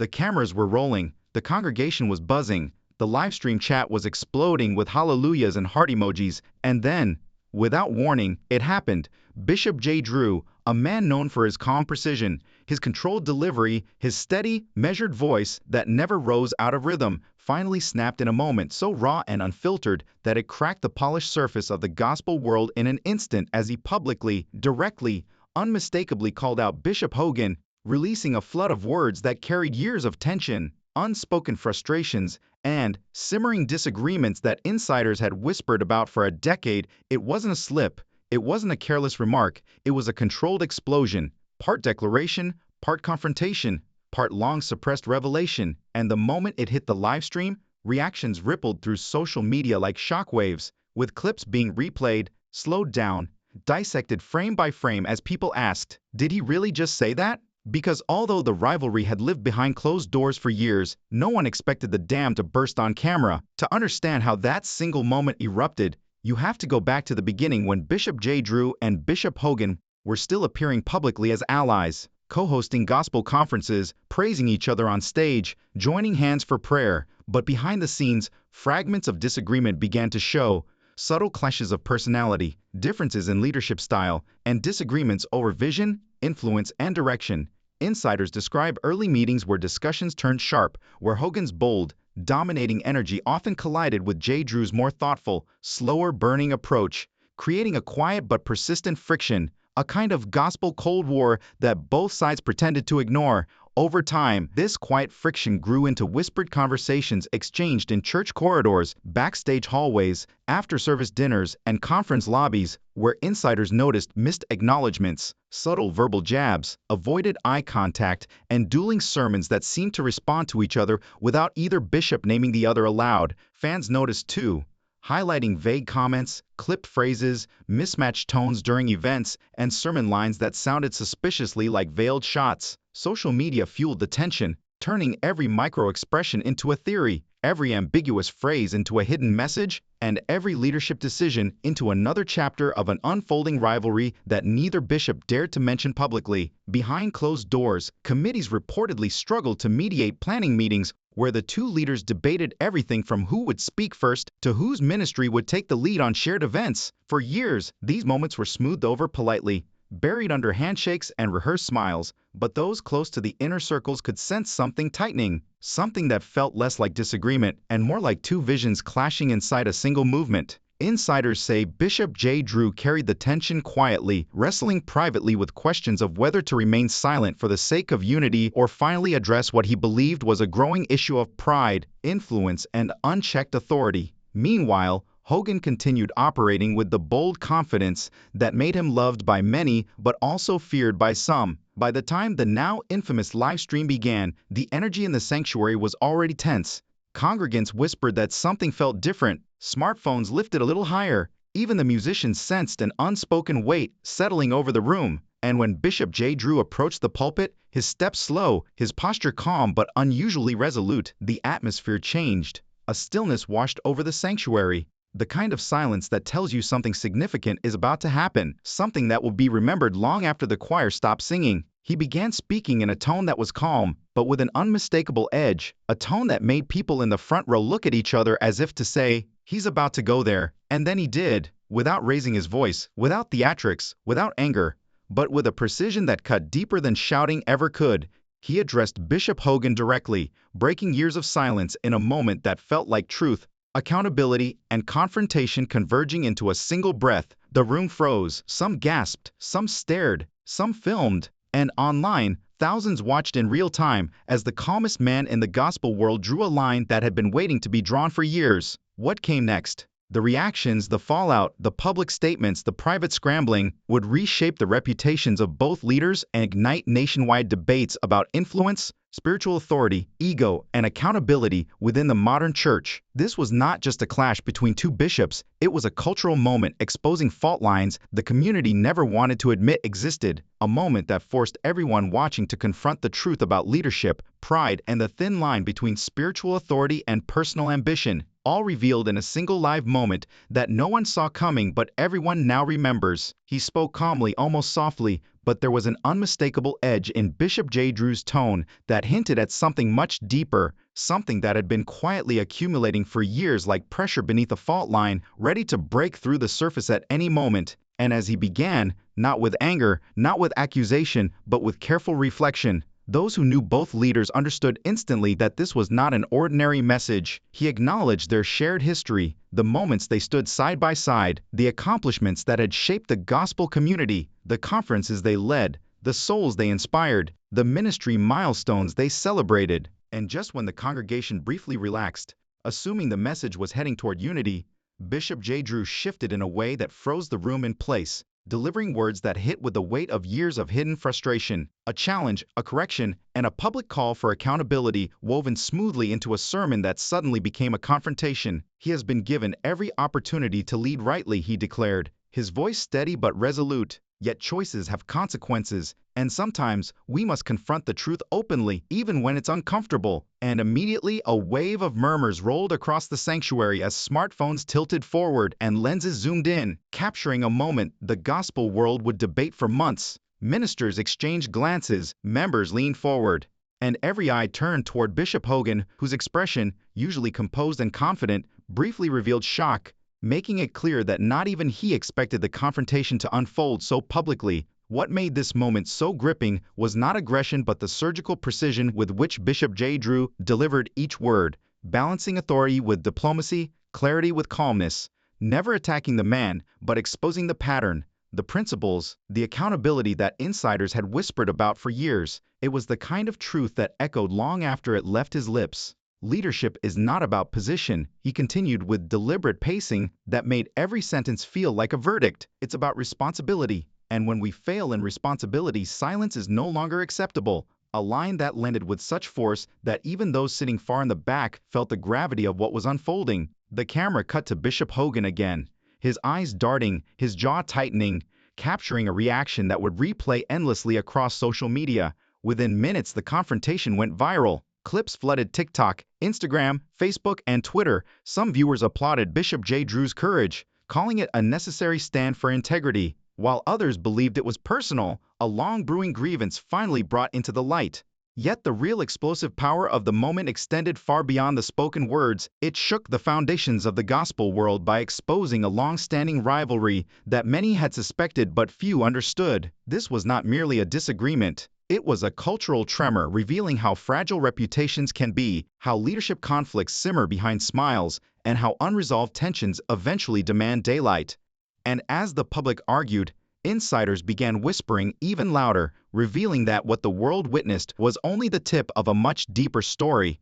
The cameras were rolling, the congregation was buzzing, the livestream chat was exploding with hallelujahs and heart emojis, and then, without warning, it happened. Bishop J. Drew, a man known for his calm precision, his controlled delivery, his steady, measured voice that never rose out of rhythm, finally snapped in a moment so raw and unfiltered that it cracked the polished surface of the gospel world in an instant as he publicly, directly, unmistakably called out Bishop Hogan, releasing a flood of words that carried years of tension, unspoken frustrations, and simmering disagreements that insiders had whispered about for a decade. It wasn't a slip, it wasn't a careless remark, it was a controlled explosion, part declaration, part confrontation, part long-suppressed revelation, and the moment it hit the live stream, reactions rippled through social media like shockwaves, with clips being replayed, slowed down, dissected frame by frame as people asked, did he really just say that? Because although the rivalry had lived behind closed doors for years, no one expected the dam to burst on camera. To understand how that single moment erupted, you have to go back to the beginning when Bishop J. Drew and Bishop Hogan were still appearing publicly as allies, co-hosting gospel conferences, praising each other on stage, joining hands for prayer. But behind the scenes, fragments of disagreement began to show, subtle clashes of personality, differences in leadership style, and disagreements over vision, influence, and direction. Insiders describe early meetings where discussions turned sharp, where Hogan's bold, dominating energy often collided with J. Drew's more thoughtful, slower burning approach, creating a quiet but persistent friction, a kind of gospel Cold War that both sides pretended to ignore. Over time, this quiet friction grew into whispered conversations exchanged in church corridors, backstage hallways, after-service dinners, and conference lobbies, where insiders noticed missed acknowledgments, subtle verbal jabs, avoided eye contact, and dueling sermons that seemed to respond to each other without either bishop naming the other aloud. Fans noticed too, highlighting vague comments, clipped phrases, mismatched tones during events, and sermon lines that sounded suspiciously like veiled shots. Social media fueled the tension, turning every micro-expression into a theory, every ambiguous phrase into a hidden message, and every leadership decision into another chapter of an unfolding rivalry that neither bishop dared to mention publicly. Behind closed doors, committees reportedly struggled to mediate planning meetings where the two leaders debated everything from who would speak first to whose ministry would take the lead on shared events. For years, these moments were smoothed over politely, buried under handshakes and rehearsed smiles, but those close to the inner circles could sense something tightening, something that felt less like disagreement and more like two visions clashing inside a single movement. Insiders say Bishop J. Drew carried the tension quietly, wrestling privately with questions of whether to remain silent for the sake of unity or finally address what he believed was a growing issue of pride, influence, and unchecked authority. Meanwhile, Hogan continued operating with the bold confidence that made him loved by many but also feared by some. By the time the now infamous live stream began, the energy in the sanctuary was already tense. Congregants whispered that something felt different. Smartphones lifted a little higher. Even the musicians sensed an unspoken weight settling over the room. And when Bishop J. Drew approached the pulpit, his steps slow, his posture calm but unusually resolute, the atmosphere changed. A stillness washed over the sanctuary. The kind of silence that tells you something significant is about to happen, something that will be remembered long after the choir stops singing. He began speaking in a tone that was calm, but with an unmistakable edge, a tone that made people in the front row look at each other as if to say, he's about to go there. And then he did, without raising his voice, without theatrics, without anger, but with a precision that cut deeper than shouting ever could. He addressed Bishop Hogan directly, breaking years of silence in a moment that felt like truth, accountability, and confrontation converging into a single breath. The room froze. Some gasped, some stared, some filmed, and online, thousands watched in real time as the calmest man in the gospel world drew a line that had been waiting to be drawn for years. What came next? The reactions, the fallout, the public statements, the private scrambling would reshape the reputations of both leaders and ignite nationwide debates about influence, spiritual authority, ego, and accountability within the modern church. This was not just a clash between two bishops, it was a cultural moment exposing fault lines the community never wanted to admit existed, a moment that forced everyone watching to confront the truth about leadership, pride, and the thin line between spiritual authority and personal ambition, all revealed in a single live moment that no one saw coming but everyone now remembers. He spoke calmly, almost softly, but there was an unmistakable edge in Bishop J. Drew's tone that hinted at something much deeper, something that had been quietly accumulating for years like pressure beneath a fault line, ready to break through the surface at any moment. And as he began, not with anger, not with accusation, but with careful reflection, those who knew both leaders understood instantly that this was not an ordinary message. He acknowledged their shared history, the moments they stood side by side, the accomplishments that had shaped the gospel community, the conferences they led, the souls they inspired, the ministry milestones they celebrated. And just when the congregation briefly relaxed, assuming the message was heading toward unity, Bishop J. Drew shifted in a way that froze the room in place, delivering words that hit with the weight of years of hidden frustration, a challenge, a correction, and a public call for accountability woven smoothly into a sermon that suddenly became a confrontation. He has been given every opportunity to lead rightly, he declared, his voice steady but resolute. Yet choices have consequences, and sometimes we must confront the truth openly, even when it's uncomfortable. And immediately, a wave of murmurs rolled across the sanctuary as smartphones tilted forward and lenses zoomed in, capturing a moment the gospel world would debate for months. Ministers exchanged glances, members leaned forward, and every eye turned toward Bishop Hogan, whose expression, usually composed and confident, briefly revealed shock, making it clear that not even he expected the confrontation to unfold so publicly. What made this moment so gripping was not aggression but the surgical precision with which Bishop J. Drew delivered each word, balancing authority with diplomacy, clarity with calmness, never attacking the man, but exposing the pattern, the principles, the accountability that insiders had whispered about for years. It was the kind of truth that echoed long after it left his lips. Leadership is not about position, he continued with deliberate pacing that made every sentence feel like a verdict. It's about responsibility. And when we fail in responsibility, silence is no longer acceptable. A line that landed with such force that even those sitting far in the back felt the gravity of what was unfolding. The camera cut to Bishop Hogan again, his eyes darting, his jaw tightening, capturing a reaction that would replay endlessly across social media. Within minutes, the confrontation went viral. Clips flooded TikTok, Instagram, Facebook, and Twitter. Some viewers applauded Bishop J. Drew's courage, calling it a necessary stand for integrity, while others believed it was personal, a long-brewing grievance finally brought into the light. Yet the real explosive power of the moment extended far beyond the spoken words. It shook the foundations of the gospel world by exposing a long-standing rivalry that many had suspected but few understood. This was not merely a disagreement. It was a cultural tremor revealing how fragile reputations can be, how leadership conflicts simmer behind smiles, and how unresolved tensions eventually demand daylight. And as the public argued, insiders began whispering even louder, revealing that what the world witnessed was only the tip of a much deeper story.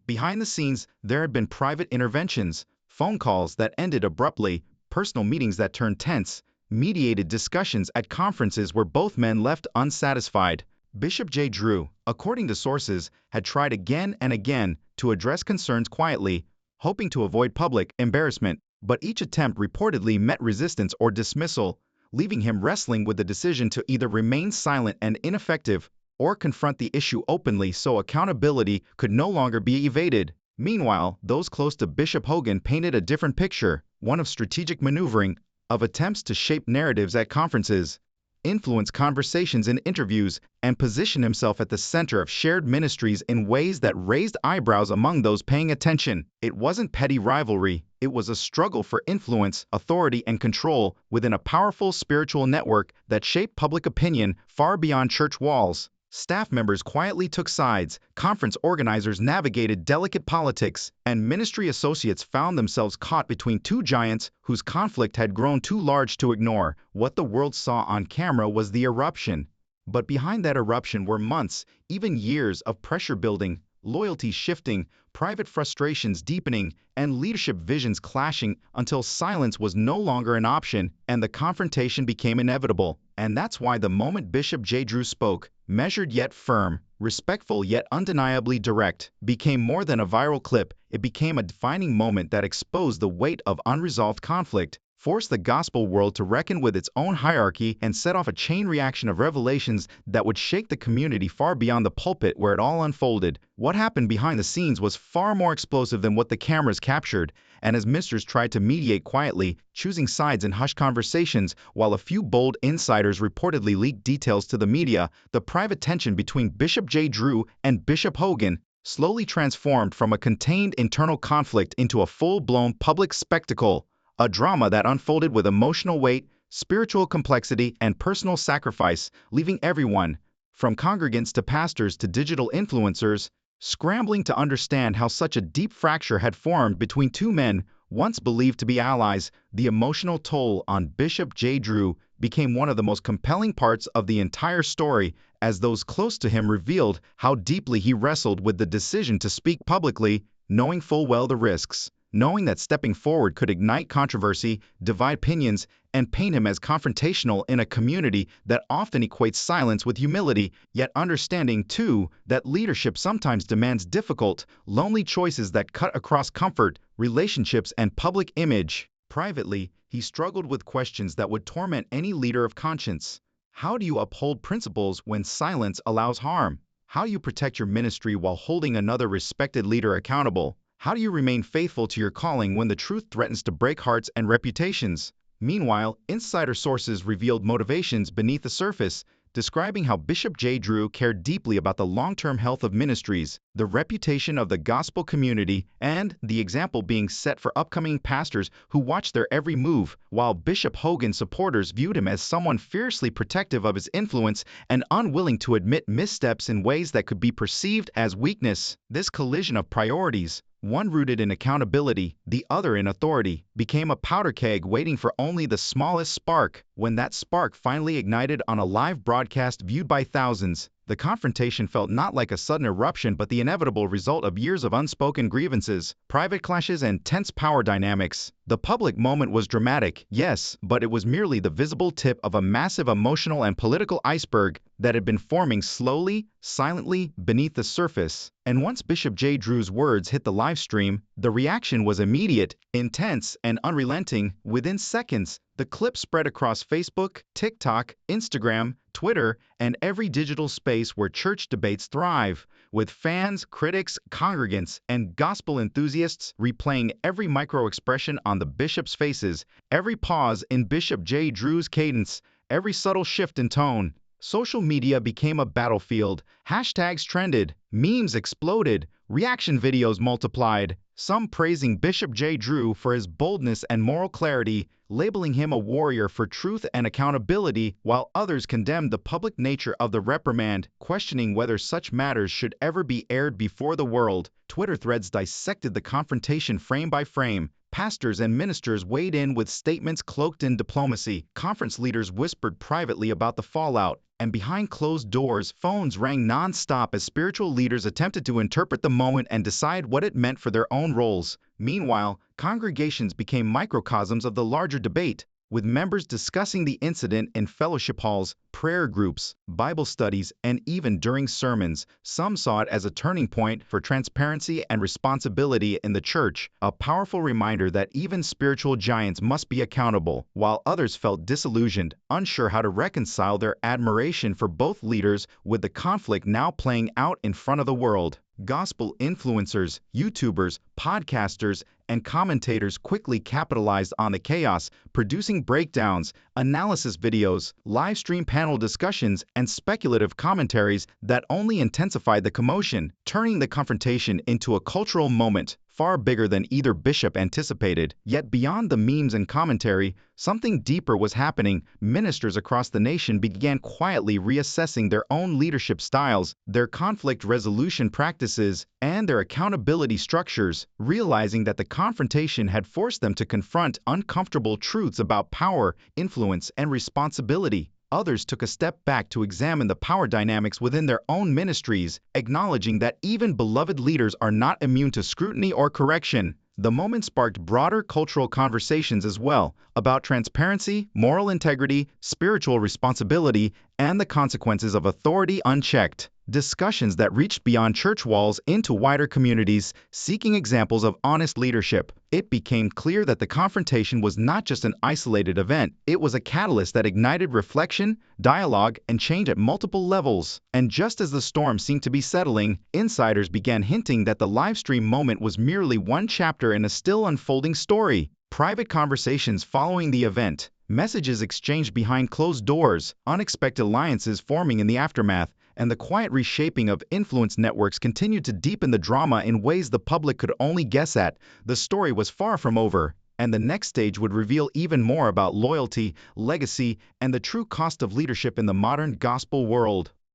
Behind the scenes, there had been private interventions, phone calls that ended abruptly, personal meetings that turned tense, mediated discussions at conferences where both men left unsatisfied. Bishop J. Drew, according to sources, had tried again and again to address concerns quietly, hoping to avoid public embarrassment, but each attempt reportedly met resistance or dismissal, leaving him wrestling with the decision to either remain silent and ineffective or confront the issue openly so accountability could no longer be evaded. Meanwhile, those close to Bishop Hogan painted a different picture, one of strategic maneuvering, of attempts to shape narratives at conferences, influence conversations in interviews, and position himself at the center of shared ministries in ways that raised eyebrows among those paying attention. It wasn't petty rivalry, it was a struggle for influence, authority, and control within a powerful spiritual network that shaped public opinion far beyond church walls. Staff members quietly took sides, conference organizers navigated delicate politics, and ministry associates found themselves caught between two giants whose conflict had grown too large to ignore. What the world saw on camera was the eruption. But behind that eruption were months, even years of pressure building, loyalty shifting, private frustrations deepening, and leadership visions clashing until silence was no longer an option and the confrontation became inevitable. And that's why the moment Bishop J. Drew spoke, measured yet firm, respectful yet undeniably direct, became more than a viral clip. It became a defining moment that exposed the weight of unresolved conflict, forced the gospel world to reckon with its own hierarchy and set off a chain reaction of revelations that would shake the community far beyond the pulpit where it all unfolded. What happened behind the scenes was far more explosive than what the cameras captured, and as ministers tried to mediate quietly, choosing sides in hushed conversations, while a few bold insiders reportedly leaked details to the media, the private tension between Bishop J. Drew and Bishop Hogan slowly transformed from a contained internal conflict into a full-blown public spectacle, a drama that unfolded with emotional weight, spiritual complexity, and personal sacrifice, leaving everyone, from congregants to pastors to digital influencers, scrambling to understand how such a deep fracture had formed between two men once believed to be allies. The emotional toll on Bishop J. Drew became one of the most compelling parts of the entire story, as those close to him revealed how deeply he wrestled with the decision to speak publicly, knowing full well the risks, knowing that stepping forward could ignite controversy, divide opinions, and paint him as confrontational in a community that often equates silence with humility, yet understanding, too, that leadership sometimes demands difficult, lonely choices that cut across comfort, relationships, and public image. Privately, he struggled with questions that would torment any leader of conscience. How do you uphold principles when silence allows harm? How do you protect your ministry while holding another respected leader accountable? How do you remain faithful to your calling when the truth threatens to break hearts and reputations? Meanwhile, insider sources revealed motivations beneath the surface, describing how Bishop J. Drew cared deeply about the long-term health of ministries, the reputation of the gospel community, and the example being set for upcoming pastors who watched their every move, while Bishop Hogan's supporters viewed him as someone fiercely protective of his influence and unwilling to admit missteps in ways that could be perceived as weakness. This collision of priorities, one rooted in accountability, the other in authority, became a powder keg waiting for only the smallest spark. When that spark finally ignited on a live broadcast viewed by thousands, the confrontation felt not like a sudden eruption but the inevitable result of years of unspoken grievances, private clashes, and tense power dynamics. The public moment was dramatic, yes, but it was merely the visible tip of a massive emotional and political iceberg that had been forming slowly, silently beneath the surface. And once Bishop J. Drew's words hit the live stream, the reaction was immediate, intense, and unrelenting. Within seconds, the clip spread across Facebook, TikTok, Instagram, Twitter, and every digital space where church debates thrive, with fans, critics, congregants, and gospel enthusiasts replaying every micro-expression on the bishop's faces, every pause in Bishop J. Drew's cadence, every subtle shift in tone. Social media became a battlefield. Hashtags trended, memes exploded, reaction videos multiplied, some praising Bishop J. Drew for his boldness and moral clarity, labeling him a warrior for truth and accountability, while others condemned the public nature of the reprimand, questioning whether such matters should ever be aired before the world. Twitter threads dissected the confrontation frame by frame. Pastors and ministers weighed in with statements cloaked in diplomacy. Conference leaders whispered privately about the fallout, and behind closed doors, phones rang non-stop as spiritual leaders attempted to interpret the moment and decide what it meant for their own roles. Meanwhile, congregations became microcosms of the larger debate, with members discussing the incident in fellowship halls, prayer groups, Bible studies, and even during sermons. Some saw it as a turning point for transparency and responsibility in the church, a powerful reminder that even spiritual giants must be accountable, while others felt disillusioned, unsure how to reconcile their admiration for both leaders with the conflict now playing out in front of the world. Gospel influencers, YouTubers, podcasters, and commentators quickly capitalized on the chaos, producing breakdowns, analysis videos, live stream panel discussions, and speculative commentaries that only intensified the commotion, turning the confrontation into a cultural moment far bigger than either bishop anticipated. Yet beyond the memes and commentary, something deeper was happening. Ministers across the nation began quietly reassessing their own leadership styles, their conflict resolution practices, and their accountability structures, realizing that the confrontation had forced them to confront uncomfortable truths about power, influence, and responsibility. Others took a step back to examine the power dynamics within their own ministries, acknowledging that even beloved leaders are not immune to scrutiny or correction. The moment sparked broader cultural conversations as well, about transparency, moral integrity, spiritual responsibility, and the consequences of authority unchecked. Discussions that reached beyond church walls into wider communities, seeking examples of honest leadership. It became clear that the confrontation was not just an isolated event, it was a catalyst that ignited reflection, dialogue, and change at multiple levels. And just as the storm seemed to be settling, insiders began hinting that the livestream moment was merely one chapter in a still unfolding story. Private conversations following the event, messages exchanged behind closed doors, unexpected alliances forming in the aftermath, and the quiet reshaping of influence networks continued to deepen the drama in ways the public could only guess at. The story was far from over, and the next stage would reveal even more about loyalty, legacy, and the true cost of leadership in the modern gospel world.